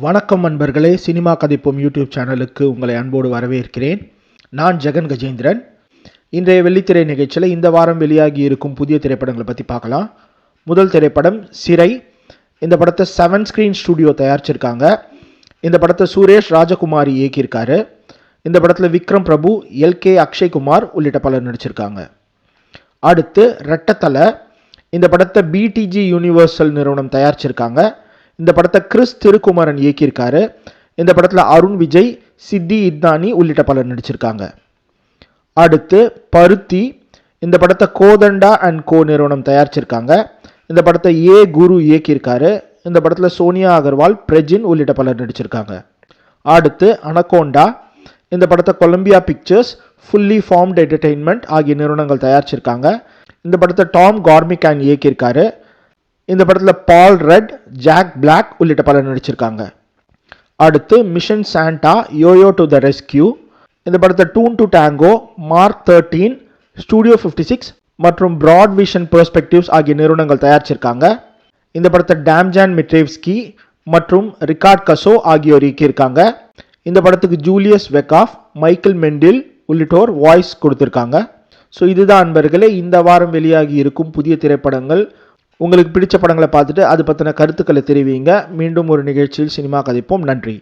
வணக்கம் நண்பர்களே, cinema கதைப்போம் YouTube சேனலுக்கு உங்களை அன்போடு வரவேற்கிறேன். நான் ஜெகன் கஜேந்திரன். இன்றைய வெள்ளித்திரை நிகழ்ச்சியில் இந்த வாரம் வெளியாகி இருக்கும் புதிய திரைப்படங்களை பற்றி பார்க்கலாம். முதல் திரைப்படம் சிறை. இந்த படத்தை 7 ஸ்க்ரீன் ஸ்டுடியோ தயாரிச்சிருக்காங்க. இந்த படத்தை சுரேஷ் ராஜகுமாரி இயக்கியிருக்காரு. இந்த படத்தில் விக்ரம் பிரபு, எல்கே அக்ஷய்குமார் உள்ளிட்ட பலர் நடிச்சிருக்காங்க. அடுத்து ரெட்டத்தலை. இந்த படத்தை பிடிஜி யூனிவர்சல் நிறுவனம் தயாரிச்சிருக்காங்க. இந்த படத்தை கிறிஸ் திருக்குமரன் இயக்கியிருக்காரு. இந்த படத்தில் அருண் விஜய், சித்தி இத்னானி உள்ளிட்ட பலர் நடிச்சிருக்காங்க. அடுத்து பருத்தி. இந்த படத்தை கோதண்டா அண்ட் கோ நிறுவனம் தயாரிச்சிருக்காங்க. இந்த படத்தை குரு இயக்கியிருக்காரு. இந்த படத்தில் சோனியா அகர்வால், பிரஜின் உள்ளிட்ட பலர் நடிச்சிருக்காங்க. அடுத்து அனகோண்டா. இந்த படத்தை Columbia Pictures, Fully Formed Entertainment ஆகிய நிறுவனங்கள் தயாரிச்சிருக்காங்க. இந்த படத்தை டாம் கார்மிகான் இயக்கியிருக்காரு. இந்த படத்தில் பால் ரெட், ஜாக் பிளாக் உள்ளிட்ட பலர் நடிச்சிருக்காங்க. அடுத்து mission Santa, YoYo to the rescue. இந்த படத்தை டூன் டு டேங்கோ, மார்க் 13, ஸ்டுடியோ 56 மற்றும் பிராட் விஷன் பெர்ஸ்பெக்டிவ்ஸ் ஆகிய நிறுவனங்கள் தயாரிச்சிருக்காங்க. இந்த படத்தை டேம்ஜான் மிட்ரேவ்ஸ்கி மற்றும் ரிகார்ட் கசோ ஆகியோர் இயக்கியிருக்காங்க. இந்த படத்துக்கு ஜூலியஸ் வெக்காஃப், மைக்கேல் மெண்டில் உள்ளிட்டோர் வாய்ஸ் கொடுத்துருக்காங்க. ஸோ இதுதான் நண்பர்களே இந்த வாரம் வெளியாகி இருக்கும் புதிய திரைப்படங்கள். உங்களுக்கு பிடிச்ச படங்களை பார்த்துட்டு அது பற்றின கருத்துக்களை தெரிவிங்க. மீண்டும் ஒரு நிகழ்ச்சியில் சினிமா கதைப்போம். நன்றி.